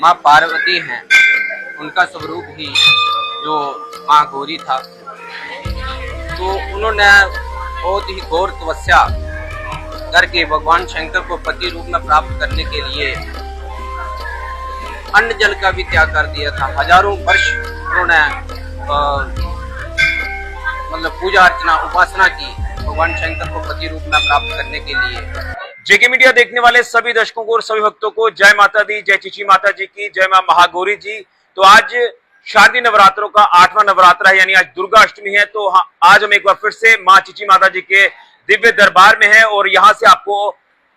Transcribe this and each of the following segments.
माँ पार्वती हैं, उनका स्वरूप ही जो माँ गौरी था। तो उन्होंने बहुत ही घोर तपस्या करके भगवान शंकर को पति रूप में प्राप्त करने के लिए अन्न जल का भी त्याग कर दिया था। हजारों वर्ष उन्होंने मतलब पूजा अर्चना उपासना की भगवान शंकर को पति रूप में प्राप्त करने के लिए। जेके मीडिया देखने वाले सभी दर्शकों को और सभी भक्तों को जय माता दी, जय चीची माता जी की, जय मां महागौरी जी। तो आज शारदीय नवरात्रों का 8वां नवरात्र है, यानी आज दुर्गा अष्टमी है। तो आज हम एक बार फिर से मां चीची माता जी के दिव्य दरबार में हैं और यहाँ से आपको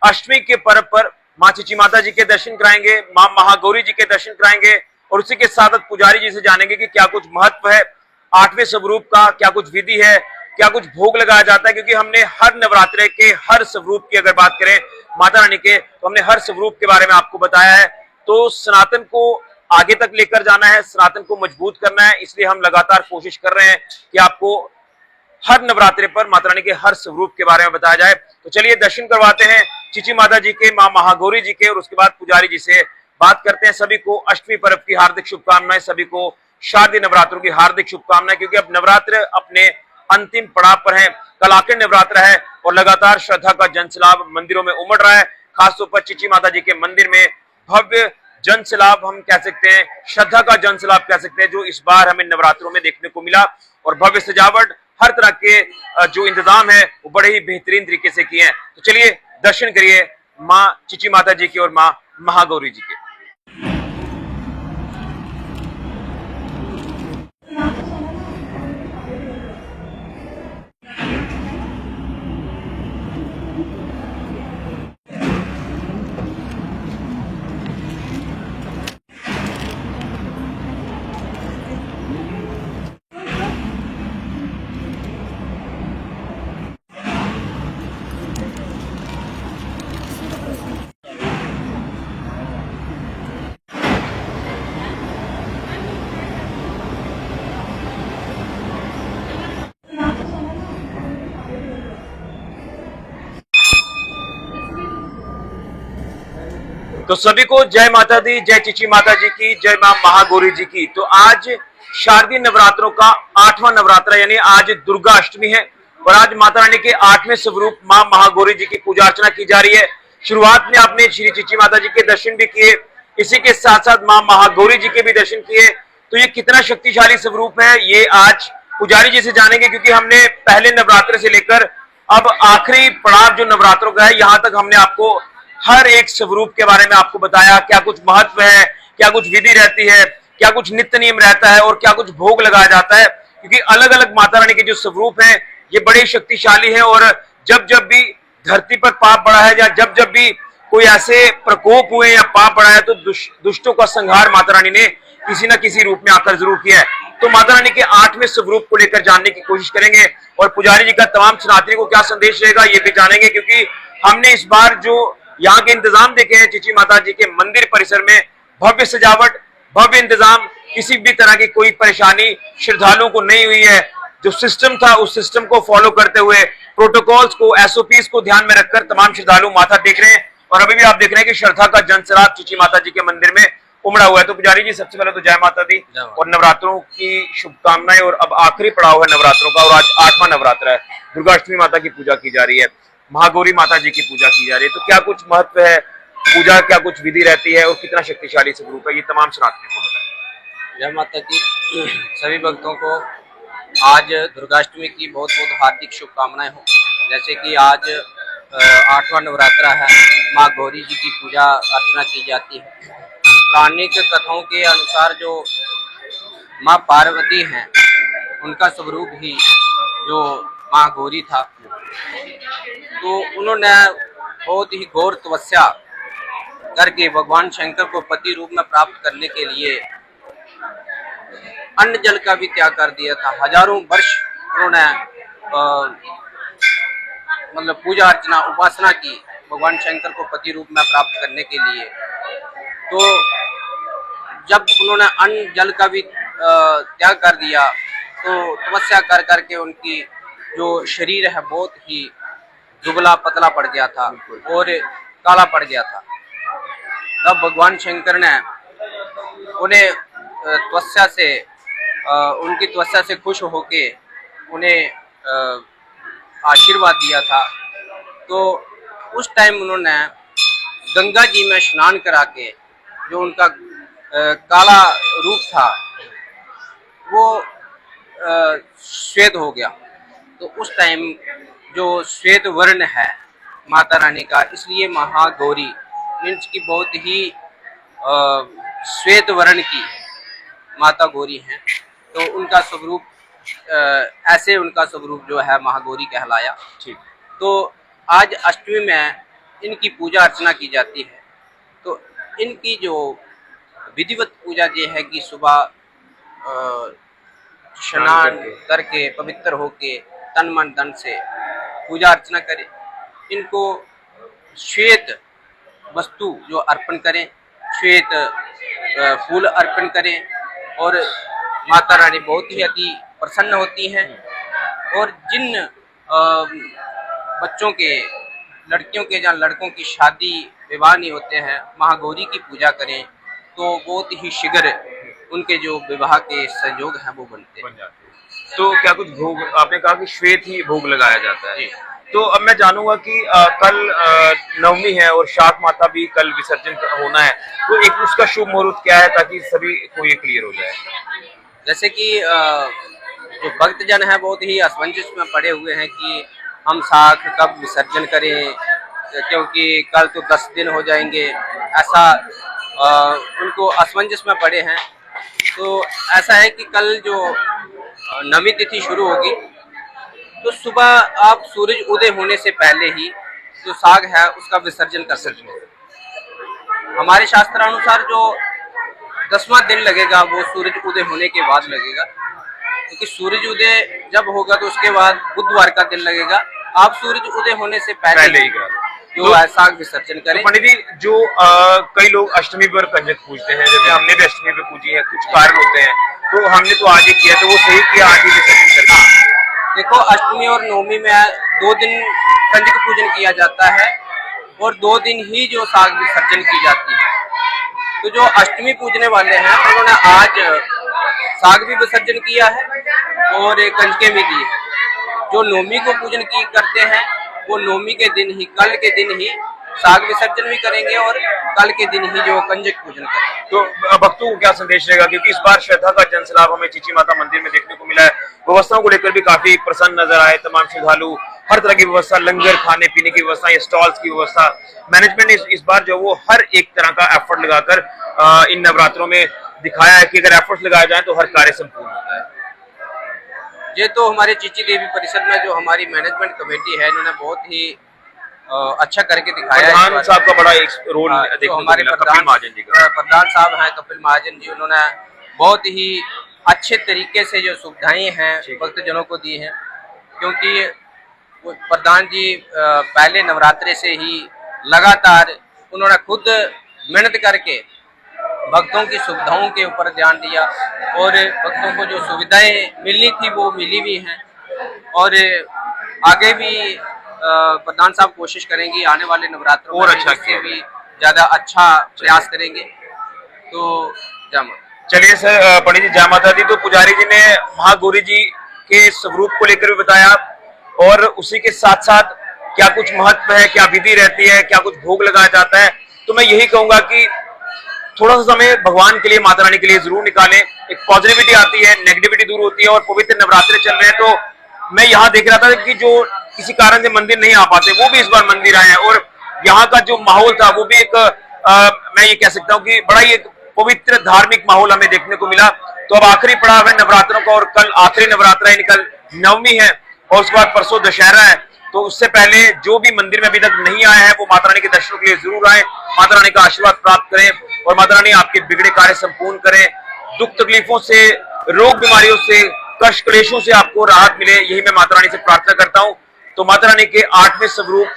अष्टमी के पर्व पर मां चीची माता जी के दर्शन कराएंगे, मां महागौरी जी के दर्शन कराएंगे और उसी के साथ पुजारी जी से जानेंगे कि क्या कुछ महत्व है 8वें स्वरूप का, क्या कुछ विधि है, क्या कुछ भोग लगाया जाता है। क्योंकि हमने हर नवरात्रे के हर स्वरूप की अगर बात करें माता रानी के, तो हमने हर स्वरूप के बारे में आपको बताया है। तो सनातन को आगे तक लेकर जाना है, सनातन को मजबूत करना है, इसलिए हम लगातार कोशिश कर रहे हैं कि आपको हर नवरात्रे पर माता रानी के हर स्वरूप के बारे में बताया जाए। तो चलिए दर्शन करवाते हैं चीची माता जी के, मां महागौरी जी के, और उसके बाद पुजारी जी से बात करते हैं। सभी को अष्टमी पर्व की हार्दिक शुभकामनाएं, सभी को शारदीय नवरात्रों की हार्दिक शुभकामनाएं। क्योंकि अब नवरात्र अपने अंतिम पड़ाव पर है, कल आखिरी नवरात्र है और लगातार श्रद्धा का जनसैलाब मंदिरों में उमड़ रहा है। खासतौर पर चीची माता जी के मंदिर में भव्य जनसैलाब हम कह सकते हैं, श्रद्धा का जनसैलाब कह सकते हैं, जो इस बार हमें नवरात्रों में देखने को मिला। और भव्य सजावट, हर तरह के जो इंतजाम है वो बड़े ही बेहतरीन तरीके से किए हैं। तो चलिए दर्शन करिए माँ चीची माता जी के और माँ महागौरी जी के। तो सभी को जय माता दी, जय चीची माता जी की, जय मां महागौरी जी की। तो आज शारदीय नवरात्रों का 8वां नवरात्र, यानी आज दुर्गा अष्टमी है और आज माता रानी के 8वें स्वरूप मां महागौरी जी की पूजा अर्चना की जा रही है। शुरुआत में आपने श्री चीची माता जी के दर्शन भी किए, इसी के साथ साथ मां महागौरी जी के भी दर्शन किए। तो ये कितना शक्तिशाली स्वरूप है ये आज पुजारी जी से जानेंगे। क्योंकि हमने पहले नवरात्र से लेकर अब आखिरी पड़ाव जो नवरात्रों का है, यहाँ तक हमने आपको हर एक स्वरूप के बारे में आपको बताया, क्या कुछ महत्व है, क्या कुछ विधि रहती है, क्या कुछ नित्य नियम रहता है और क्या कुछ भोग लगाया जाता है। क्योंकि अलग अलग माता रानी के जो स्वरूप हैं ये बड़े शक्तिशाली हैं और जब जब भी धरती पर पाप बढ़ा है या जब जब भी कोई ऐसे प्रकोप हुए या पाप बढ़ा है तो दुष्टों का संहार माता रानी ने किसी न किसी रूप में आकर जरूर किया है। तो माता रानी के 8वें स्वरूप को लेकर जानने की कोशिश करेंगे और पुजारी जी का तमाम सनातनी को क्या संदेश रहेगा ये भी जानेंगे। क्योंकि हमने इस बार जो यहाँ के इंतजाम देखे हैं चीची माता जी के मंदिर परिसर में, भव्य सजावट, भव्य इंतजाम, किसी भी तरह की कोई परेशानी श्रद्धालुओं को नहीं हुई है। जो सिस्टम था उस सिस्टम को फॉलो करते हुए, प्रोटोकॉल्स को, एसओपीज को ध्यान में रखकर तमाम श्रद्धालु माथा टेक रहे हैं। और अभी भी आप देख रहे हैं कि श्रद्धा का जनसैलाब चीची माता जी के मंदिर में उमड़ा हुआ है। तो पुजारी जी सबसे पहले तो जय माता दी और नवरात्रों की शुभकामनाएं। और अब आखिरी पड़ाव है नवरात्रों का और आज 8वां नवरात्र है, दुर्गा अष्टमी माता की पूजा की जा रही है, महागौरी माता जी की पूजा की जा रही है। तो क्या कुछ महत्व है पूजा, क्या कुछ विधि रहती है और कितना शक्तिशाली स्वरूप है, ये तमाम सनातनियों को बताएं। जय माता दी। सभी भक्तों को आज दुर्गाष्टमी की बहुत बहुत हार्दिक शुभकामनाएं हो। जैसे कि आज 8वां नवरात्रा है, माँ गौरी जी की पूजा अर्चना की जाती है। पौराणिक कथाओं के अनुसार जो माँ पार्वती हैं, उनका स्वरूप ही जो माँ गौरी था। तो उन्होंने बहुत ही घोर तपस्या करके भगवान शंकर को पति रूप में प्राप्त करने के लिए अन्न जल का भी त्याग कर दिया था। हजारों वर्ष उन्होंने मतलब पूजा अर्चना उपासना की भगवान शंकर को पति रूप में प्राप्त करने के लिए। तो जब उन्होंने अन्न जल का भी त्याग कर दिया तो तपस्या कर करके उनकी जो शरीर है बहुत ही दुबला पतला पड़ गया था और काला पड़ गया था। तब भगवान शंकर ने उन्हें तपस्या से उनकी तपस्या से खुश होके उन्हें आशीर्वाद दिया था। तो उस टाइम उन्होंने गंगा जी में स्नान करा के जो उनका काला रूप था वो श्वेत हो गया। तो उस टाइम जो श्वेत वर्ण है माता रानी का, इसलिए महागौरी मीन्स की बहुत ही श्वेत वर्ण की माता गौरी हैं। तो उनका स्वरूप ऐसे उनका स्वरूप जो है महागौरी कहलाया। ठीक। तो आज अष्टमी में इनकी पूजा अर्चना की जाती है। तो इनकी जो विधिवत पूजा ये है कि सुबह स्नान करके पवित्र होके तन मन धन से पूजा अर्चना करें। इनको श्वेत वस्तु जो अर्पण करें, श्वेत फूल अर्पण करें और माता रानी बहुत ही अति प्रसन्न होती हैं। और जिन बच्चों के, लड़कियों के या लड़कों की शादी विवाह नहीं होते हैं, महागौरी की पूजा करें तो बहुत ही शीघ्र उनके जो विवाह के संयोग हैं वो बनते हैं। तो क्या कुछ भोग, आपने कहा कि श्वेत ही भोग लगाया जाता है, तो अब मैं जानूंगा कि कल नवमी है और शाक माता भी कल विसर्जन होना है, तो एक उसका शुभ मुहूर्त क्या है ताकि सभी को ये क्लियर हो जाए। जैसे कि जो भक्तजन है बहुत ही असमंजस में पड़े हुए हैं कि हम शाक कब विसर्जन करें, क्योंकि कल तो 10 दिन हो जाएंगे, ऐसा उनको असमंजस में पड़े हैं। तो ऐसा है कि कल जो नवमी तिथि शुरू होगी तो सुबह आप सूरज उदय होने से पहले ही जो साग है उसका विसर्जन कर सकते हैं। हमारे शास्त्रानुसार जो 10वां दिन लगेगा वो सूरज उदय होने के बाद लगेगा, क्योंकि सूरज उदय जब होगा तो उसके बाद बुधवार का दिन लगेगा। आप सूरज उदय होने से पहले ही जो साग विसर्जन करें। तो पंडित जी, जो कई लोग अष्टमी पर कंजक पूजते हैं, जैसे हमने भी अष्टमी पे पूजी है, कुछ कारण होते हैं, तो हमने तो आज ही किया, तो वो सही किया आज ही विसर्जन करना। देखो, अष्टमी और नवमी में 2 दिन कंजक पूजन किया जाता है और 2 दिन ही जो साग विसर्जन की जाती है। तो जो अष्टमी पूजने वाले हैं उन्होंने आज साग भी विसर्जन किया है और कंजकें भी दी है। जो नवमी को पूजन की करते हैं वो नवमी के दिन ही, कल के दिन ही साग विसर्जन भी करेंगे और कल के दिन ही जो कंजक पूजन करेंगे। तो भक्तों को क्या संदेश रहेगा, क्योंकि इस बार श्रद्धा का जनसैलाब हमें चीची माता मंदिर में देखने को मिला है। व्यवस्थाओं को लेकर भी काफी प्रसन्न नजर आए तमाम श्रद्धालु, हर तरह की व्यवस्था, लंगर, खाने पीने की व्यवस्था, ये स्टॉल्स की व्यवस्था, मैनेजमेंट ने इस बार जो वो हर एक तरह का एफर्ट लगाकर इन नवरात्रों में दिखाया है कि अगर एफर्ट लगाया जाए तो हर कार्य संपूर्ण होता है। ये तो हमारे चीची देवी परिषद में जो हमारी मैनेजमेंट कमेटी है, इन्होंने बहुत ही अच्छा करके दिखाया है। प्रधान साहब का बड़ा एक रोल देखने को हमारे मिला, कपिल महाजन जी का। प्रधान साहब हैं कपिल महाजन जी, उन्होंने बहुत ही अच्छे तरीके से जो सुविधाएं हैं भक्तजनों को दी हैं। क्योंकि प्रधान जी पहले नवरात्रे से ही लगातार उन्होंने खुद मेहनत करके भक्तों की सुविधाओं के ऊपर ध्यान दिया और भक्तों को जो सुविधाएं मिलनी थी वो मिली भी हैं। और आगे भी प्रधान साहब कोशिश करेंगे आने वाले नवरात्रों और में अच्छा इससे भी ज्यादा अच्छा प्रयास करेंगे। तो जय माता। चलिए सर, पंडित जी जय माता दी। तो पुजारी जी ने महागौरी जी के स्वरूप को लेकर भी बताया और उसी के साथ साथ क्या कुछ महत्व है, क्या विधि रहती है, क्या कुछ भोग लगाया जाता है। तो मैं यही कहूंगा कि थोड़ा सा समय भगवान के लिए, माता रानी के लिए जरूर निकालें। एक पॉजिटिविटी आती है, नेगेटिविटी दूर होती है। और पवित्र नवरात्रे चल रहे हैं, तो मैं यहाँ देख रहा था कि जो किसी कारण से मंदिर नहीं आ पाते वो भी इस बार मंदिर आए हैं और यहाँ का जो माहौल था वो भी एक मैं ये कह सकता हूँ कि बड़ा ही एक पवित्र धार्मिक माहौल हमें देखने को मिला। तो अब आखिरी पड़ाव है नवरात्रों का और कल आखिरी नवरात्रा है, कल नवमी है और उसके बाद परसों दशहरा है। तो उससे पहले जो भी मंदिर में अभी तक नहीं आए हैं वो माता रानी के दर्शनों के लिए जरूर आए, माता रानी का आशीर्वाद प्राप्त करें और माता रानी आपके बिगड़े कार्य संपूर्ण करें। दुख तकलीफों से, रोग बीमारियों से, कष्ट क्लेशों से आपको राहत मिले, यही मैं माता रानी से प्रार्थना करता हूँ। तो माता रानी के 8वें स्वरूप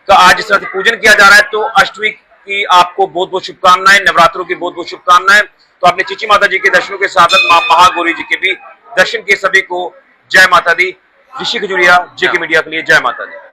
का आज इस तरह पूजन किया जा रहा है। तो अष्टमी की आपको बहुत बहुत शुभकामनाएं, नवरात्रों की बहुत बहुत शुभकामनाएं। तो आपने चीची माता जी के दर्शनों के साथ साथ मां महागौरी जी के भी दर्शन किए। सभी को जय माता दी। ऋषि खजुरिया, जेके मीडिया के लिए जय माता दी।